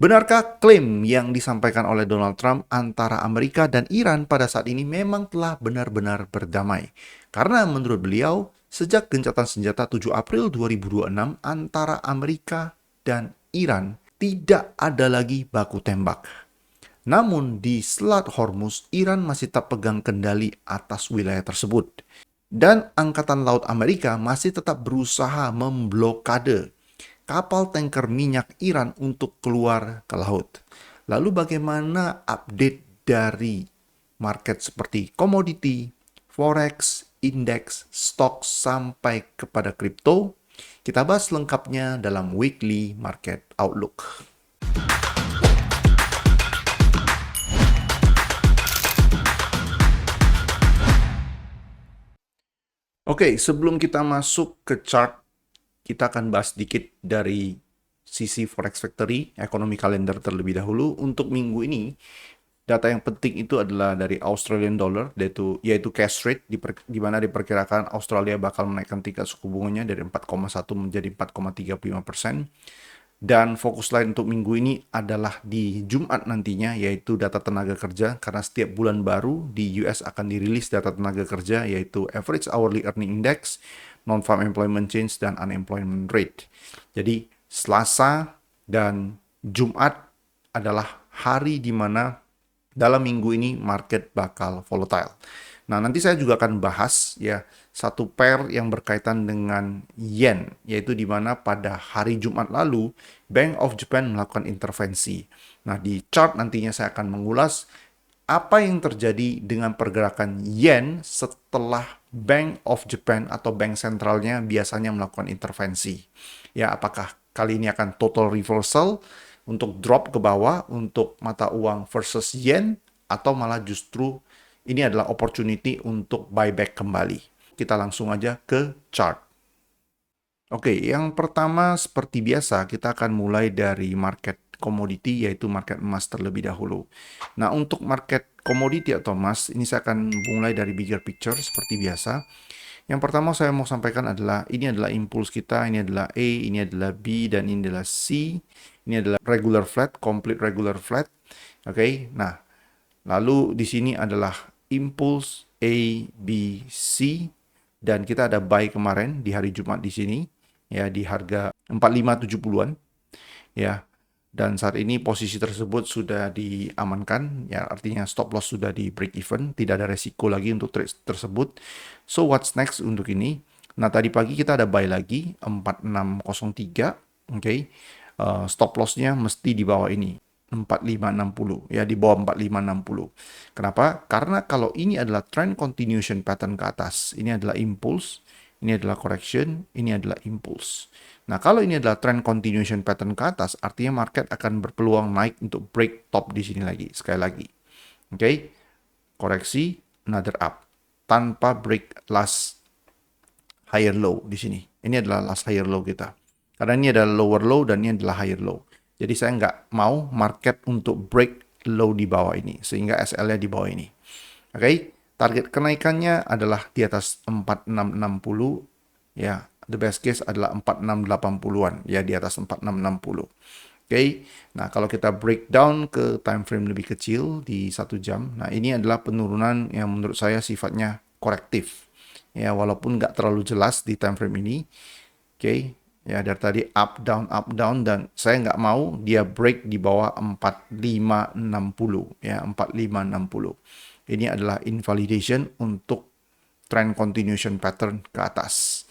Benarkah klaim yang disampaikan oleh Donald Trump antara Amerika dan Iran pada saat ini memang telah benar-benar berdamai? Karena menurut beliau, sejak gencatan senjata 7 April 2026 antara Amerika dan Iran, tidak ada lagi baku tembak. Namun di Selat Hormuz, Iran masih tak pegang kendali atas wilayah tersebut. Dan Angkatan Laut Amerika masih tetap berusaha memblokade kapal tanker minyak Iran untuk keluar ke laut. Lalu bagaimana update dari market seperti komoditi, forex, indeks, stok sampai kepada kripto? Kita bahas lengkapnya dalam Weekly Market Outlook. Oke, sebelum kita masuk ke chart, kita akan bahas sedikit dari sisi Forex Factory, ekonomi kalender terlebih dahulu. Untuk minggu ini, data yang penting itu adalah dari Australian Dollar, yaitu cash rate, di mana diperkirakan Australia bakal menaikkan tingkat suku bunganya dari 4,1 menjadi 4,35%. Dan fokus lain untuk minggu ini adalah di Jumat nantinya, yaitu data tenaga kerja, karena setiap bulan baru di US akan dirilis data tenaga kerja, yaitu Average Hourly Earning Index, Non-Farm Employment Change, dan Unemployment Rate. Jadi, Selasa dan Jumat adalah hari di mana dalam minggu ini market bakal volatile. Nah, nanti saya juga akan bahas ya satu pair yang berkaitan dengan yen, yaitu di mana pada hari Jumat lalu Bank of Japan melakukan intervensi. Nah, di chart nantinya saya akan mengulas apa yang terjadi dengan pergerakan yen setelah Bank of Japan atau bank sentralnya biasanya melakukan intervensi. Ya, apakah kali ini akan total reversal untuk drop ke bawah untuk mata uang versus yen, atau malah justru ini adalah opportunity untuk buyback kembali. Kita langsung aja ke chart. Oke, yang pertama seperti biasa kita akan mulai dari market komoditi, yaitu market emas terlebih dahulu. Nah, untuk market komoditi atau emas, ini saya akan mulai dari bigger picture seperti biasa. Yang pertama saya mau sampaikan adalah ini adalah impuls kita, ini adalah A, ini adalah B, dan ini adalah C. Ini adalah regular flat, complete regular flat. Oke, nah lalu di sini adalah impuls A, B, C, dan kita ada buy kemarin di hari Jumat di sini ya di harga 4570-an ya. Dan saat ini posisi tersebut sudah diamankan, ya artinya stop loss sudah di break even, tidak ada resiko lagi untuk trade tersebut. So what's next untuk ini? Nah, tadi pagi kita ada buy lagi 4603, oke. Stop lossnya mesti di bawah ini 4560, ya di bawah 4560. Kenapa? Karena kalau ini adalah trend continuation pattern ke atas, ini adalah impulse, ini adalah correction, ini adalah impulse. Nah, kalau ini adalah trend continuation pattern ke atas, artinya market akan berpeluang naik untuk break top di sini lagi, sekali lagi. Oke, koreksi, another up, tanpa break last higher low di sini. Ini adalah last higher low kita. Karena ini adalah lower low dan ini adalah higher low. Jadi saya nggak mau market untuk break low di bawah ini, sehingga SL-nya di bawah ini. Oke, target kenaikannya adalah di atas 4660, ya. The best case adalah 4680-an, ya di atas 4660. Oke, nah kalau kita breakdown ke time frame lebih kecil di 1 jam, nah ini adalah penurunan yang menurut saya sifatnya korektif. Ya, walaupun nggak terlalu jelas di time frame ini. Oke, ya dari tadi up down, dan saya nggak mau dia break di bawah 4560, ya 4560. Ini adalah invalidation untuk trend continuation pattern ke atas.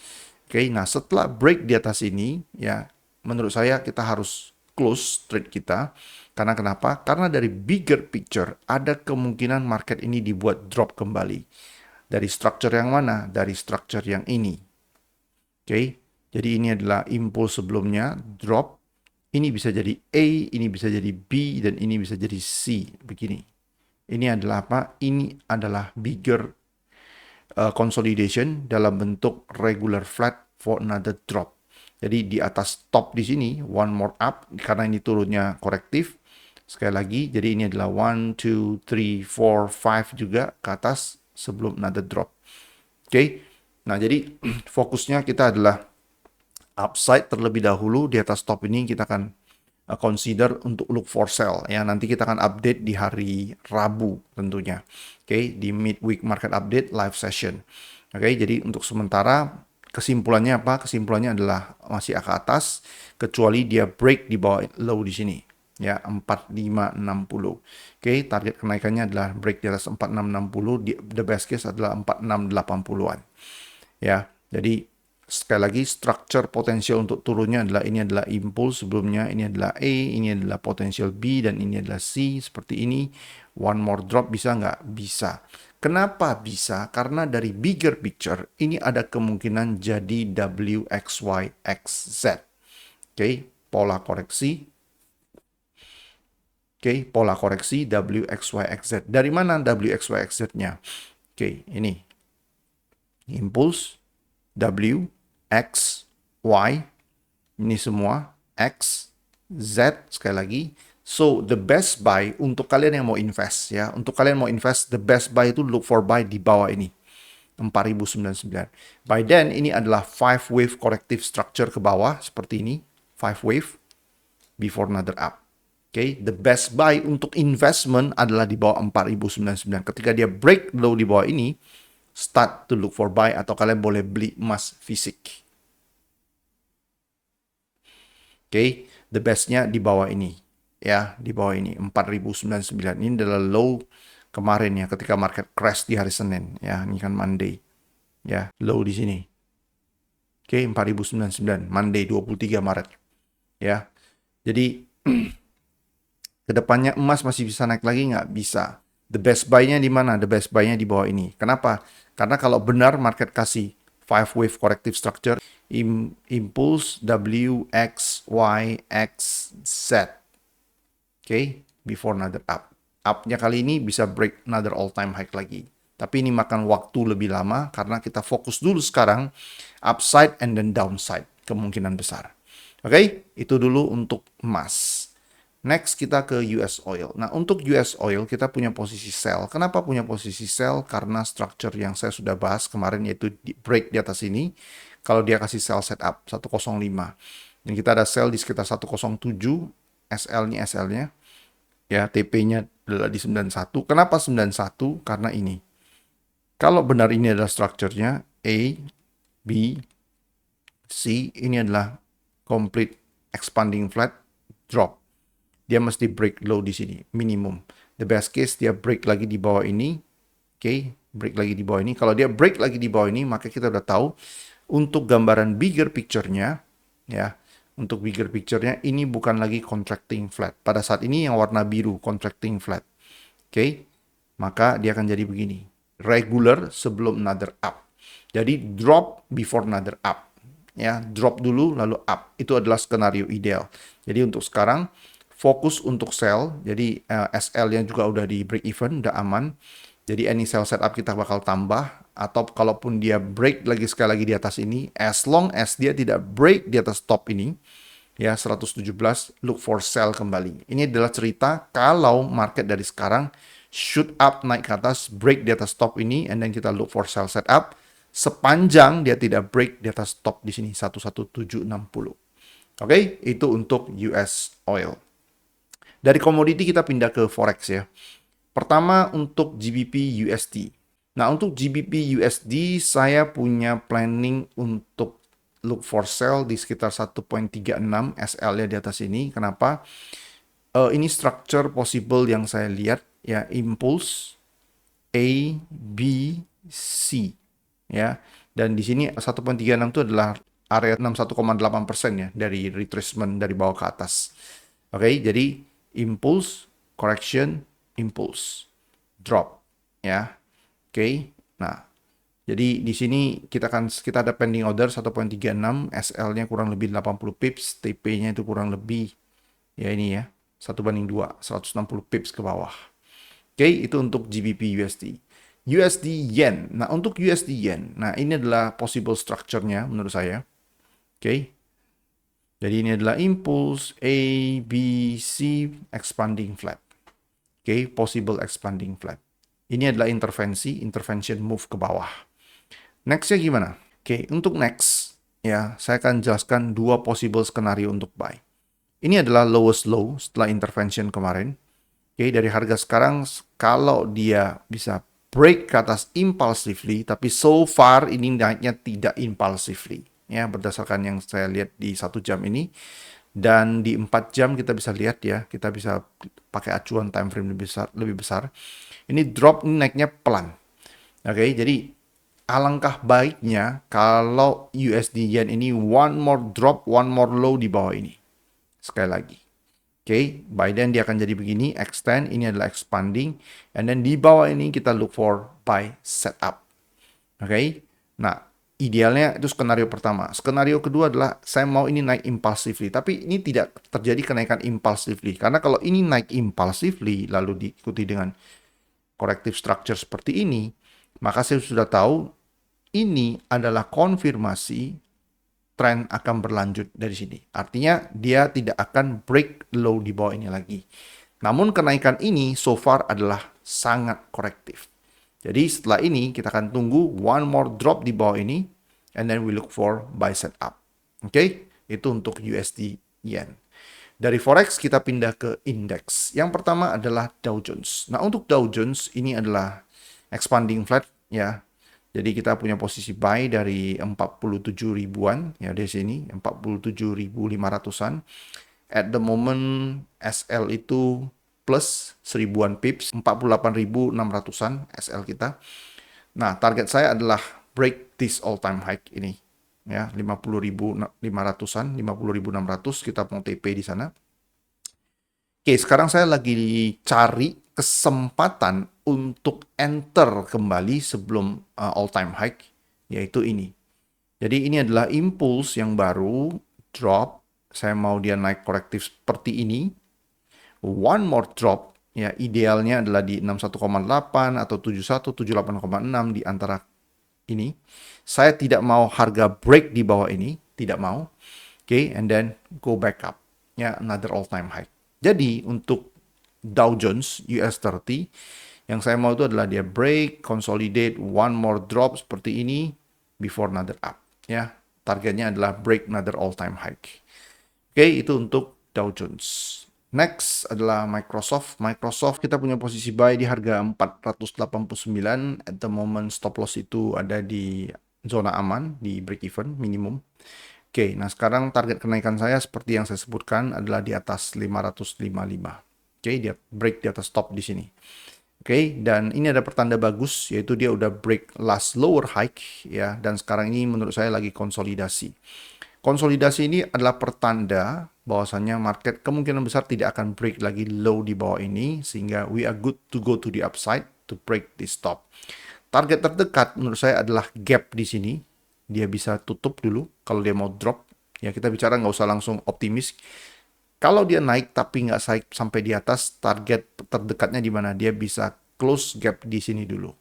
Oke, nah setelah break di atas ini, ya menurut saya kita harus close trade kita. Karena kenapa? Karena dari bigger picture ada kemungkinan market ini dibuat drop kembali. Dari structure yang mana? Dari structure yang ini. Oke, jadi ini adalah impuls sebelumnya, drop. Ini bisa jadi A, ini bisa jadi B, dan ini bisa jadi C. Begini. Ini adalah apa? Ini adalah bigger consolidation dalam bentuk regular flat for another drop. Jadi di atas top di sini, one more up, karena ini turunnya korektif. Sekali lagi, jadi ini adalah 1, 2, 3, 4, 5 juga ke atas sebelum another drop. Oke, nah jadi fokusnya kita adalah upside terlebih dahulu. Di atas top ini kita akan consider untuk look for sell ya. Nanti kita akan update di hari Rabu tentunya. Oke, di midweek market update live session. Oke, jadi untuk sementara kesimpulannya apa? Kesimpulannya adalah masih ke atas kecuali dia break di bawah low di sini. Ya, 4560. Oke, target kenaikannya adalah break di atas 4660, the best case adalah 4680-an. Ya, jadi sekali lagi structure potensial untuk turunnya adalah ini adalah impulse sebelumnya, ini adalah A, ini adalah potensial B, dan ini adalah C seperti ini. One more drop bisa nggak? Bisa. Kenapa bisa? Karena dari bigger picture ini ada kemungkinan jadi WXYXZ. Oke, pola koreksi. Oke, pola koreksi WXYXZ. Dari mana WXYXZ-nya? Oke, ini impulse W, X, Y, ini semua, X, Z, sekali lagi. So, the best buy untuk kalian yang mau invest ya, untuk kalian mau invest, the best buy itu look for buy di bawah ini, 4099. By then, ini adalah 5 wave corrective structure ke bawah, seperti ini, 5 wave, before another up. Oke, the best buy untuk investment adalah di bawah 4099. Ketika dia break low di bawah ini, start to look for buy atau kalian boleh beli emas fisik. Oke, the bestnya di bawah ini. Ya, di bawah ini. 4099. Ini adalah low kemarin ya, ketika market crash di hari Senin. Ya, ini kan Monday. Ya, low di sini. Oke, 4099. Monday 23 Maret. Ya, jadi kedepannya emas masih bisa naik lagi nggak? Bisa. The best buy-nya di mana? The best buy-nya di bawah ini. Kenapa? Karena kalau benar market kasih 5 wave corrective structure, impulse W, X, Y, X, Z. Oke, before another up. Up-nya kali ini bisa break another all-time high lagi. Tapi ini makan waktu lebih lama karena kita fokus dulu sekarang upside and then downside. Kemungkinan besar. Oke, itu dulu untuk emas. Next kita ke US oil. Nah, untuk US oil kita punya posisi sell. Kenapa punya posisi sell? Karena structure yang saya sudah bahas kemarin yaitu break di atas ini. Kalau dia kasih sell setup 105. Dan kita ada sell di sekitar 107. SL-nya. Ya, TP-nya adalah di 91. Kenapa 91? Karena ini. Kalau benar ini adalah structure-nya A, B, C. Ini adalah complete expanding flat drop. Dia mesti break low di sini, minimum. The best case dia break lagi di bawah ini. Oke, break lagi di bawah ini. Kalau dia break lagi di bawah ini, maka kita udah tahu untuk gambaran bigger picture-nya, ya, untuk bigger picture-nya ini bukan lagi contracting flat. Pada saat ini yang warna biru contracting flat. Oke, maka dia akan jadi begini. Regular sebelum another up. Jadi drop before another up. Ya, drop dulu lalu up. Itu adalah skenario ideal. Jadi untuk sekarang fokus untuk sell, jadi SL-nya juga udah di break even, udah aman. Jadi any sell setup kita bakal tambah, atau kalaupun dia break lagi sekali lagi di atas ini, as long as dia tidak break di atas top ini, ya 117, look for sell kembali. Ini adalah cerita kalau market dari sekarang shoot up naik ke atas, break di atas top ini, and then kita look for sell setup, sepanjang dia tidak break di atas top di sini, 11760. Oke, itu untuk US oil. Dari komoditi kita pindah ke forex ya. Pertama untuk GBP USD. Nah, untuk GBP USD saya punya planning untuk look for sell di sekitar 1.36 SL-nya di atas ini. Kenapa? Ini structure possible yang saya lihat ya, impulse A, B, C ya. Dan di sini 1.36 itu adalah area 61,8% ya dari retracement dari bawah ke atas. Oke, jadi impulse, correction, impulse, drop, ya. Oke. Nah, jadi di sini kita ada pending order 1.36, SL-nya kurang lebih 80 pips, TP-nya itu kurang lebih ya ini ya, 1/2, 160 pips ke bawah. Oke, itu untuk GBP USD. USD Yen. Nah, untuk USD Yen, nah ini adalah possible structure-nya menurut saya. Oke. Jadi ini adalah impulse A, B, C, expanding flat. Oke, possible expanding flat. Ini adalah intervention move ke bawah. Next-nya gimana? Oke, untuk next, ya, saya akan jelaskan dua possible skenario untuk buy. Ini adalah lowest low setelah intervention kemarin. Oke, dari harga sekarang kalau dia bisa break ke atas impulsively, tapi so far ini naiknya tidak impulsively. Ya, berdasarkan yang saya lihat di 1 jam ini. Dan di 4 jam kita bisa lihat ya, kita bisa pakai acuan time frame lebih besar. Ini drop, ini naiknya pelan. Oke, jadi alangkah baiknya kalau USD Yen ini one more drop, one more low di bawah ini. Sekali lagi. Oke, by then dia akan jadi begini, extend, ini adalah expanding, and then di bawah ini kita look for buy setup. Oke, nah idealnya itu skenario pertama. Skenario kedua adalah saya mau ini naik impulsively, tapi ini tidak terjadi kenaikan impulsively, karena kalau ini naik impulsively lalu diikuti dengan corrective structure seperti ini, maka saya sudah tahu ini adalah konfirmasi tren akan berlanjut dari sini. Artinya dia tidak akan break low di bawah ini lagi. Namun kenaikan ini so far adalah sangat korektif. Jadi setelah ini kita akan tunggu one more drop di bawah ini and then we look for buy set up. Oke, itu untuk USD Yen. Dari Forex kita pindah ke indeks. Yang pertama adalah Dow Jones. Nah, untuk Dow Jones ini adalah expanding flat ya. Jadi kita punya posisi buy dari 47 ribuan ya di sini 47.500-an. At the moment SL itu plus 1000-an pips, 48.600-an SL kita. Nah, target saya adalah break this all time high ini ya 50.500-an, 50.600 kita mau TP di sana. Oke, sekarang saya lagi cari kesempatan untuk enter kembali sebelum all time high, yaitu ini. Jadi ini adalah impuls yang baru, drop. Saya mau dia naik korektif seperti ini. One more drop, ya idealnya adalah di 61,8 atau 71, 78,6 di antara ini. Saya tidak mau harga break di bawah ini, tidak mau. Oke, and then go back up. Ya, another all time high. Jadi untuk Dow Jones US 30 yang saya mau itu adalah dia break, consolidate, one more drop seperti ini before another up. Ya, targetnya adalah break another all time high. Oke, itu untuk Dow Jones. Next adalah Microsoft. Microsoft kita punya posisi buy di harga 489. At the moment stop loss itu ada di zona aman, di break even minimum. Oke, nah sekarang target kenaikan saya seperti yang saya sebutkan adalah di atas 555. Oke, dia break di atas stop di sini. Oke, dan ini ada pertanda bagus, yaitu dia udah break last lower high, ya, dan sekarang ini menurut saya lagi konsolidasi. Konsolidasi ini adalah pertanda bahwasannya market kemungkinan besar tidak akan break lagi low di bawah ini, sehingga we are good to go to the upside to break this stop. Target terdekat menurut saya adalah gap di sini. Dia bisa tutup dulu kalau dia mau drop. Ya kita bicara nggak usah langsung optimis. Kalau dia naik tapi nggak naik sampai di atas, target terdekatnya di mana? Dia bisa close gap di sini dulu.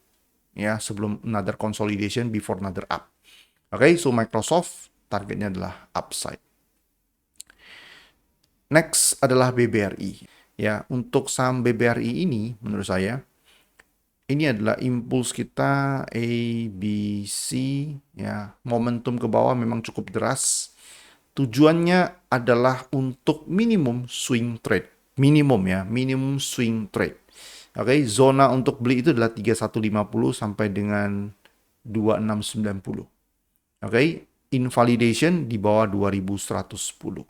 Ya, sebelum another consolidation before another up. Oke, so Microsoft targetnya adalah upside. Next adalah BBRI. Ya, untuk saham BBRI ini menurut saya ini adalah impuls kita A, B, C, ya. Momentum ke bawah memang cukup deras. Tujuannya adalah untuk minimum swing trade. Minimum ya, minimum swing trade. Oke, zona untuk beli itu adalah 3150 sampai dengan 2690. Oke, invalidation di bawah 2110.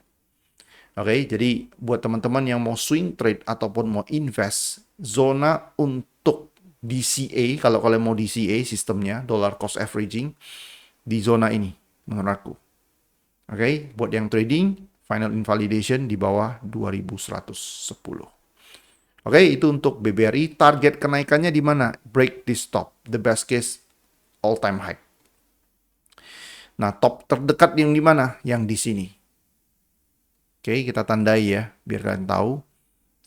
Oke, jadi buat teman-teman yang mau swing trade ataupun mau invest, zona untuk DCA, kalau kalian mau DCA sistemnya, dollar cost averaging, di zona ini menurut aku. Oke, buat yang trading, final invalidation di bawah 2110. Oke, itu untuk BBRI. Target kenaikannya di mana? Break this top. The best case, all time high. Nah, top terdekat yang di mana? Yang di sini. Oke, kita tandai ya, biar kalian tahu.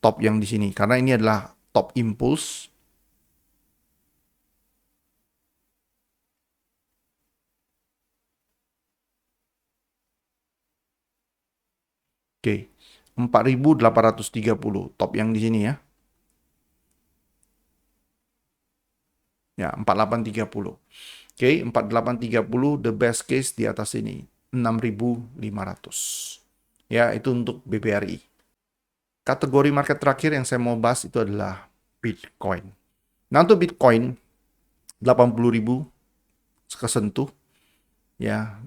Top yang di sini. Karena ini adalah top impulse. Oke, 4.830 top yang di sini ya. Ya, 4830. Oke, 4830 the best case di atas ini 6.500. Ya, itu untuk BBRI. Kategori market terakhir yang saya mau bahas itu adalah Bitcoin. Nah, untuk Bitcoin 80.000 kesentuh ya,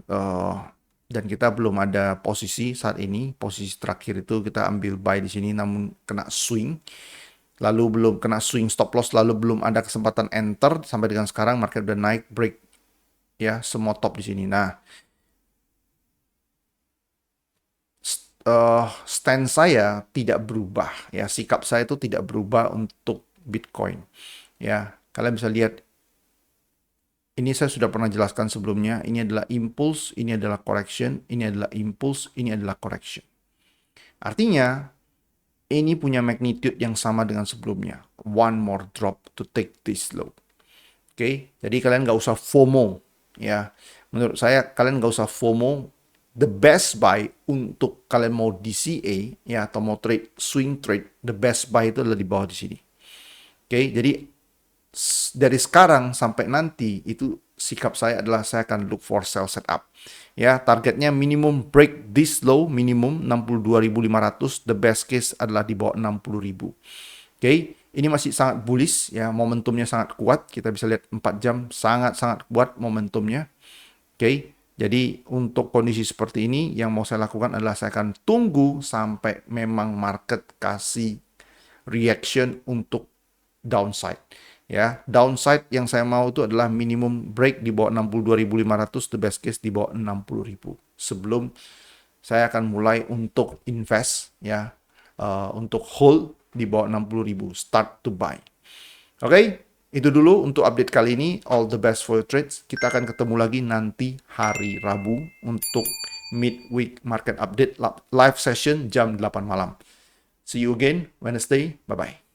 dan kita belum ada posisi saat ini. Posisi terakhir itu kita ambil buy di sini namun kena swing. Lalu belum kena swing stop loss, lalu belum ada kesempatan enter sampai dengan sekarang market udah naik break ya semua top di sini. Nah, stand saya tidak berubah ya, sikap saya itu tidak berubah untuk Bitcoin ya. Kalian bisa lihat, ini saya sudah pernah jelaskan sebelumnya, ini adalah impulse, ini adalah correction, ini adalah impulse, ini adalah correction. Artinya ini punya magnitude yang sama dengan sebelumnya, one more drop to take this low. Oke, jadi kalian nggak usah FOMO ya. Menurut saya kalian nggak usah FOMO. The best buy untuk kalian mau DCA ya atau mau trade swing trade, the best buy itu adalah di bawah di sini. Oke, jadi dari sekarang sampai nanti itu sikap saya adalah saya akan look for sell setup. Ya, targetnya minimum break this low, minimum 62.500, the best case adalah di bawah 60.000. Oke, ini masih sangat bullish ya, momentumnya sangat kuat. Kita bisa lihat 4 jam sangat-sangat kuat momentumnya. Oke, jadi untuk kondisi seperti ini yang mau saya lakukan adalah saya akan tunggu sampai memang market kasih reaction untuk downside. Ya, downside yang saya mau itu adalah minimum break di bawah 62.500, the best case di bawah 60.000. Sebelum saya akan mulai untuk invest ya, untuk hold di bawah 60.000, start to buy. Oke, itu dulu untuk update kali ini. All the best for your trades. Kita akan ketemu lagi nanti hari Rabu untuk midweek market update live session jam 8 malam. See you again Wednesday. Bye-bye.